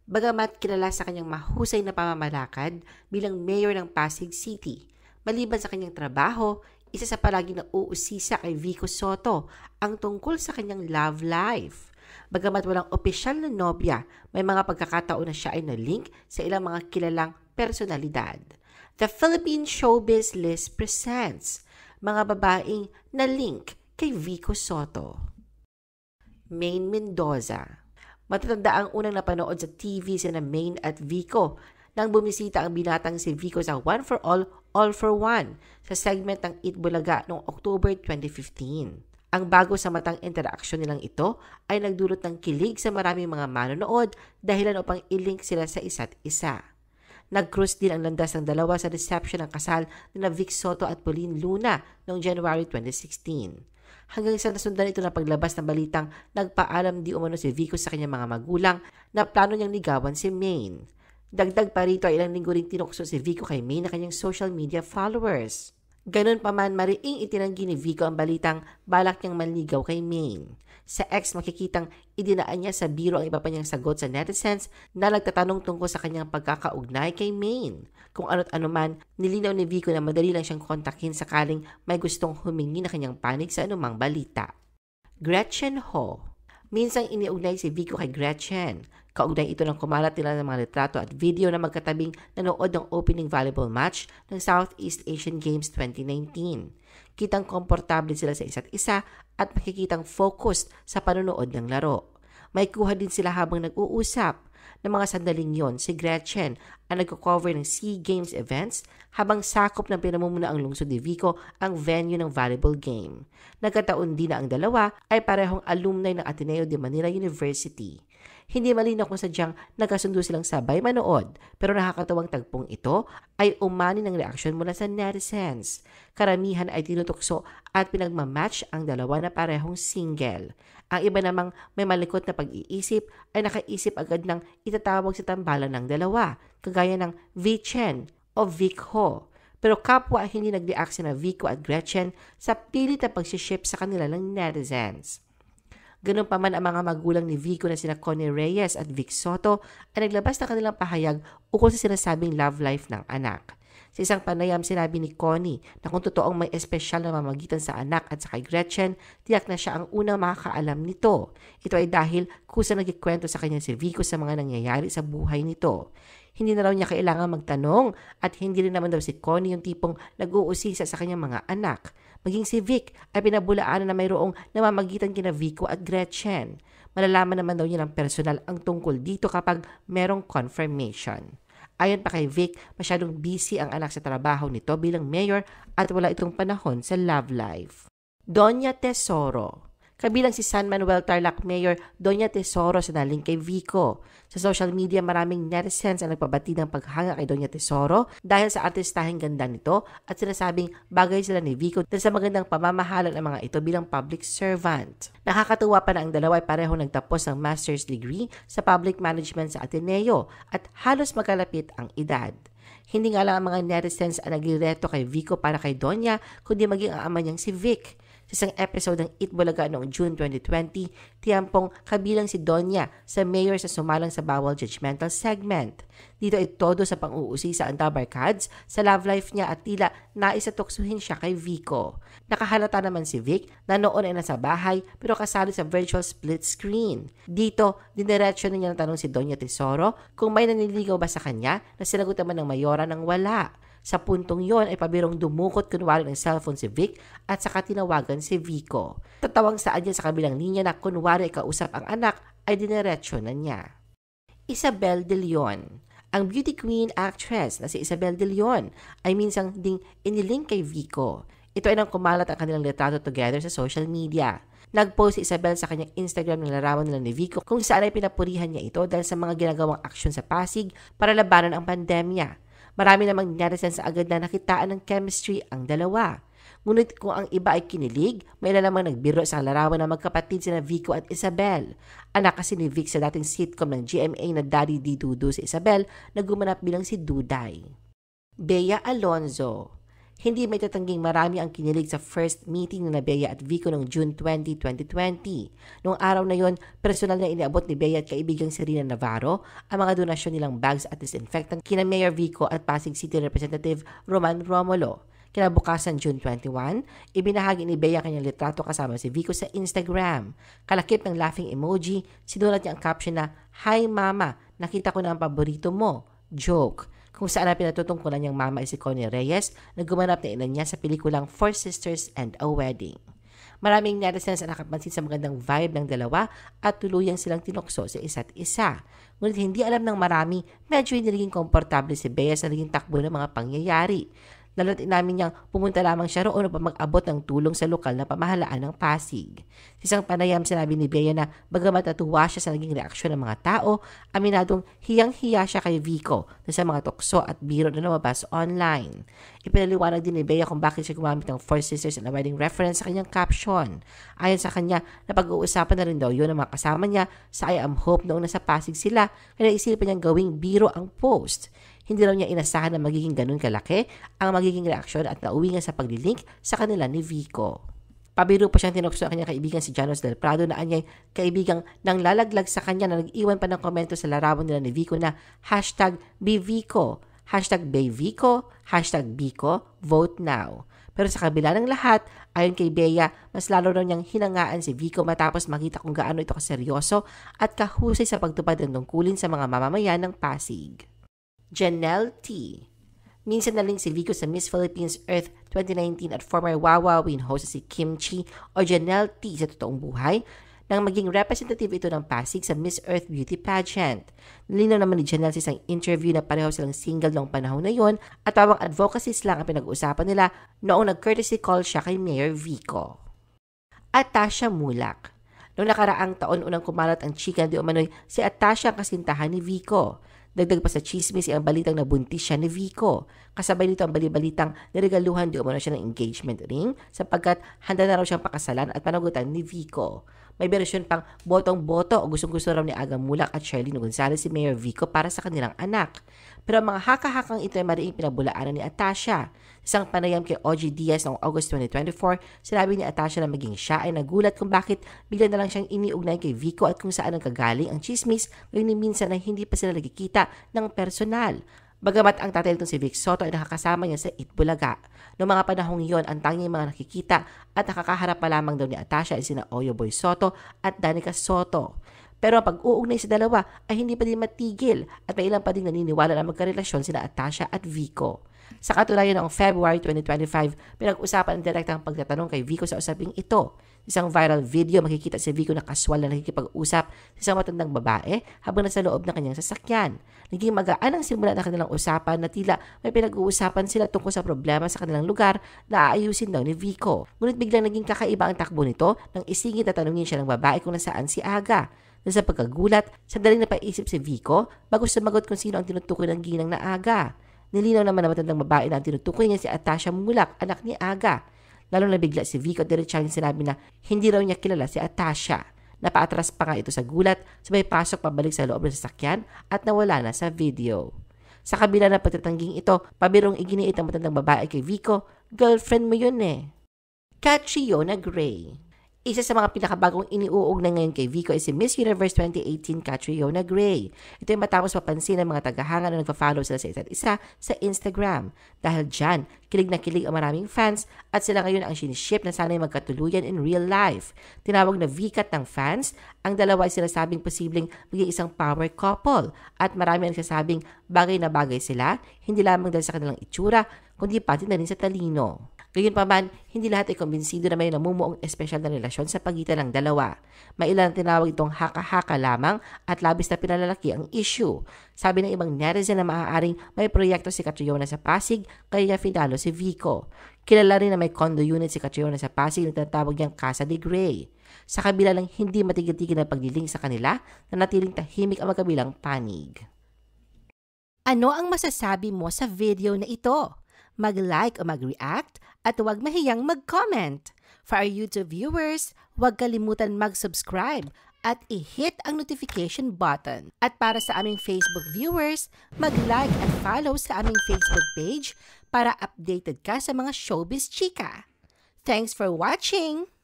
Bagamat kilala sa kanyang mahusay na pamamalakad bilang mayor ng Pasig City, maliban sa kanyang trabaho, isa sa palaging nauusisa kay Vico Sotto ang tungkol sa kanyang love life. Bagamat walang opisyal na nobya, may mga pagkakataon na siya ay na-link sa ilang mga kilalang personalidad. The Philippine Showbiz List presents mga babaeng na-link kay Vico Sotto. Maine Mendoza. Matatanda ang unang napanood sa TV sina Maine at Vico nang bumisita ang binatang si Vico sa One for All, All for One sa segment ng Eat Bulaga noong October 2015. Ang bago sa matang interaksyon nilang ito ay nagdulot ng kilig sa maraming mga manonood dahilan upang i-link sila sa isa't isa. Nag-cruise din ang landas ng dalawa sa reception ng kasal ni Vic Sotto at Pauline Luna noong January 2016. Hanggang sa nasundan ito na paglabas ng balitang nagpaalam di umano si Vico sa kanyang mga magulang na plano niyang ligawan si Maine. Dagdag pa rito ay ilang linggo ring tinukso si Vico kay Maine na kanyang social media followers. Ganun pa man, mariing itinanggi ni Vico ang balitang balak niyang manligaw kay Maine. Sa X makikitang idinaan niya sa biro ang iba pa niyang sagot sa netizens na nagtatanong tungkol sa kanyang pagkakaugnay kay Maine. Kung ano't ano man, nilinaw ni Vico na madali lang siyang kontakin sakaling may gustong humingi na kanyang panig sa anumang balita. Gretchen Ho. Minsang iniugnay si Vico kay Gretchen. Kaugnay ito ng kumalat nila ng mga litrato at video na magkatabing nanood ng opening volleyball match ng Southeast Asian Games 2019. Kitang komportable sila sa isa't isa at makikitang focused sa panonood ng laro. May kuha din sila habang nag-uusap. Ng mga sandaling yon, si Gretchen ang nagko-cover ng SEA Games events habang sakop ng pinamumuna ang lungsod ni Vico ang venue ng volleyball game. Nagkataon din na ang dalawa ay parehong alumni ng Ateneo de Manila University. Hindi malinaw kung sadyang nagkasundo silang sabay manood, pero nakakatawang tagpong ito ay umani ng reaksyon mula sa netizens. Karamihan ay tinutukso at pinagmamatch ang dalawa na parehong single. Ang iba namang may malikot na pag-iisip ay nakaisip agad ng itatawag sa tambalan ng dalawa, kagaya ng Vichen o Vic Ho. Pero kapwa hindi nag-react sina Vico at Gretchen sa pilit na pagsiship sa kanila ng netizens. Ganun pa man, ang mga magulang ni Vico na sina Connie Reyes at Vic Sotto ay naglabas ng kanilang pahayag ukol sa sinasabing love life ng anak. Sa isang panayam, sinabi ni Connie na kung totoong may espesyal na mamagitan sa anak at sa kay Gretchen, tiyak na siya ang unang makakaalam nito. Ito ay dahil kusa nagkikwento sa kanya si Vico sa mga nangyayari sa buhay nito. Hindi na raw niya kailangan magtanong at hindi rin naman daw si Connie yung tipong nag-uusisa sa kanyang mga anak. Maging si Vic ay pinabulaanan na mayroong namamagitan kina Vico at Gretchen. Malalaman naman daw niya ng personal ang tungkol dito kapag merong confirmation. Ayon pa kay Vic, masyadong busy ang anak sa trabaho nito bilang mayor at wala itong panahon sa love life. Doña Tesoro. Kabilang si San Manuel Tarlac Mayor Doña Tesoro sa naling kay Vico. Sa social media, maraming netizens ang nagpabati ng paghanga kay Doña Tesoro dahil sa artistaheng ganda nito at sinasabing bagay sila ni Vico dahil sa magandang pamamahala ng mga ito bilang public servant. Nakakatuwa pa na ang dalawa ay pareho nagtapos ng master's degree sa public management sa Ateneo at halos magkalapit ang edad. Hindi nga lang ang mga netizens ang naglireto kay Vico para kay Doña, kundi maging ang ama niyang si Vic. Sa isang episode ng Eat Bulaga noong June 2020, tiyampong kabilang si Doña sa mayor sa sumalang sa bawal judgmental segment. Dito ay todo sa pang-uusisa ang tabarkads sa love life niya at tila naisatuksuhin siya kay Vico. Nakahalata naman si Vic na noon ay nasa bahay pero kasali sa virtual split screen. Dito, diniretso na niya ng tanong si Doña Tesoro kung may naniligaw ba sa kanya na sinagot naman ng mayora ng wala. Sa puntong yon ay pabirong dumukot kunwari ng cellphone si Vic at saka tinawagan si Vico. Tatawang saan niya sa kabilang linya na kunwari kausap ang anak ay diniretso na niya. Isabel De Leon. Ang beauty queen actress na si Isabel De Leon ay minsang ding inilink kay Vico. Ito ay nang kumalat ang kanilang litrato together sa social media. Nag-post si Isabel sa kanyang Instagram ng larawan nila ni Vico kung saan ay pinapurihan niya ito dahil sa mga ginagawang aksyon sa Pasig para labanan ang pandemya. Marami namang netizens agad na nakitaan ng chemistry ang dalawa. Ngunit kung ang iba ay kinilig, may ilan namang nagbiro sa larawan na magkapatid sina Vico at Isabel. Anak kasi ni Vic sa dating sitcom ng GMA na Daddy Di Dudu si Isabel na gumanap bilang si Duday. Bea Alonzo. Hindi may tatangging marami ang kinilig sa first meeting ni Bea at Vico noong June 20, 2020. Noong araw na yon, personal na iniabot ni Bea at kaibigang si Rina Navarro ang mga donasyon nilang bags at disinfectant kina Mayor Vico at Pasig City Representative Roman Romulo. Kinabukasan June 21, ibinahagi ni Bea kanyang litrato kasama si Vico sa Instagram. Kalakip ng laughing emoji, sinulat niya ang caption na, "Hi Mama, nakita ko na ang paborito mo." Joke. Kung saan na pinatutungkulan niyang mama ay si Connie Reyes na gumanap na ina niya sa pelikulang Four Sisters and a Wedding. Maraming netizens ang nakapansin sa magandang vibe ng dalawa at tuluyang silang tinukso sa isa't isa. Ngunit hindi alam ng marami, medyo hindi naging komportable si Bea sa naging takbo ng mga pangyayari. Lalo't inamin niyang pumunta lamang siya roon upang mag-abot ng tulong sa lokal na pamahalaan ng Pasig. Sa isang panayam sinabi ni Bea na bagamat natuwa siya sa naging reaksyon ng mga tao, aminadong hiyang-hiya siya kay Vico na sa mga tukso at biro na lumabas online. Ipinaliwanag din ni Bea kung bakit siya gumamit ng Four Sisters and a Wedding reference sa kanyang caption. Ayon sa kanya, napag-uusapan na rin daw yun ng mga kasama niya sa I Am Hope noong nasa Pasig sila, kaya isipan niyang gawing biro ang post. Hindi raw niya inasahan na magiging ganun kalaki ang magiging reaksyon at nauwi nga sa paglilink sa kanila ni Vico. Pabiro pa siyang tinukso ang kanyang kaibigan si Janos Del Prado na anyay kaibigang nang lalaglag sa kanya na nag-iwan pa ng komento sa larawan nila ni Vico na #BeVico, #BayVico, #Bico, vote now. Pero sa kabila ng lahat, ayon kay Bea, mas lalo raw niyang hinangaan si Vico matapos makita kung gaano ito kaseryoso at kahusay sa pagtupad ng tungkulin sa mga mamamayan ng Pasig. Janelle T. Minsan na link si Vico sa Miss Philippines Earth 2019 at former Wawa Win host si Kim Chi o Janelle T sa totoong buhay nang maging representative ito ng Pasig sa Miss Earth Beauty Pageant. Nilinaw naman ni Janelle sa isang interview na pareho silang single noong panahon na yon at pawang advocacies lang ang pinag-uusapan nila noong nag-courtesy call siya kay Mayor Vico. Atasha Mulak. Noong nakaraang taon unang kumalat ang chika di umano'y si Atasha ang kasintahan ni Vico. Dagdag pa sa chismis ang balitang nabuntis siya ni Vico. Kasabay nito ang balitang niregaluhan di umano siya ng engagement ring sapagkat handa na raw siyang pakasalan at panagutan ni Vico. May bersyon pang botong-boto o gustong-gusto raw ni Aga Mulak at Sherlyn Gonzalez si Mayor Vico para sa kanilang anak. Pero ang mga haka-hakang ito ay mariing pinabulaanan ni Atasha. Isang panayam kay OG Diaz noong August 2024, sinabi ni Atasha na maging siya ay nagulat kung bakit bigla na lang siyang iniugnay kay Vico at kung saan ang kagaling ang chismis ngayon ni minsan na hindi pa sila nagkikita ng personal. Bagamat ang tatay nitong si Vic Soto ay nakakasama niya sa Itbulaga. Noong mga panahong iyon, ang tanging mga nakikita at nakakaharap pa lamang daw ni Atasha ay sina Oyo Boy Soto at Danica Soto. Pero ang pag-uugnay sa dalawa ay hindi pa din matigil at may ilang pa din naniniwala na magkarelasyon sina Atasha at Vico. Sa katunayan noong February 2025, pinag-usapan ng direktang pagtatanong kay Vico sa usaping ito. Isang viral video, makikita si Vico na kaswal na nakikipag-usap sa isang matandang babae habang nasa loob ng kanyang sasakyan. Naging magaan ang simula ng kanilang usapan na tila may pinag-uusapan sila tungkol sa problema sa kanilang lugar na aayusin daw ni Vico. Ngunit biglang naging kakaiba ang takbo nito nang isingit at tanungin siya ng babae kung nasaan si Aga. Sa pagkagulat, sandaling napaisip si Vico bago sumagot kung sino ang tinutukoy ng ginang na Aga. Nilinaw naman na matandang babae na ang tinutukoy niya si Atasha Mulak, anak ni Aga. Lalo nabigla si Vico at diretsahang sinabi na hindi raw niya kilala si Atasha. Napaatras pa nga ito sa gulat, sabay pasok pabalik sa loob ng sasakyan at nawala na sa video. Sa kabila ng pagtatangging ito, pabirong iginiit ang matandang babae kay Vico, girlfriend mo yun eh. Catriona Gray. Isa sa mga pinakabagong iniuugnay ngayon kay Vico ay si Miss Universe 2018 Catriona Gray. Ito ay matapos mapansin ng mga tagahanga na nagpa-follow sila sa isa't isa sa Instagram. Dahil dyan, kilig na kilig ang maraming fans at sila ngayon ang siniship na sana'y magkatuluyan in real life. Tinawag na VCAT ng fans, ang dalawa ay sinasabing posibleng maging isang power couple at marami ang nagsasabing bagay na bagay sila, hindi lamang dahil sa kanilang itsura, kundi pati na rin sa talino. Gayunpaman, hindi lahat ay kumbinsido na may namumuong espesyal na relasyon sa pagitan ng dalawa. May ilang tinawag itong haka-haka lamang at labis na pinalalaki ang issue. Sabi ng ibang netizen na maaaring may proyekto si Catriona sa Pasig kaya niya finalo si Vico. Kilala rin na may condo unit si Catriona sa Pasig na tinatawag niyang Casa de Gray. Sa kabila ng hindi matigil-tigil na pagliling sa kanila, nanatiling tahimik ang magkabilang panig. Ano ang masasabi mo sa video na ito? Mag-like o mag-react at huwag mahiyang mag-comment. For our YouTube viewers, huwag kalimutan mag-subscribe at i-hit ang notification button. At para sa aming Facebook viewers, mag-like at follow sa aming Facebook page para updated ka sa mga showbiz chika. Thanks for watching!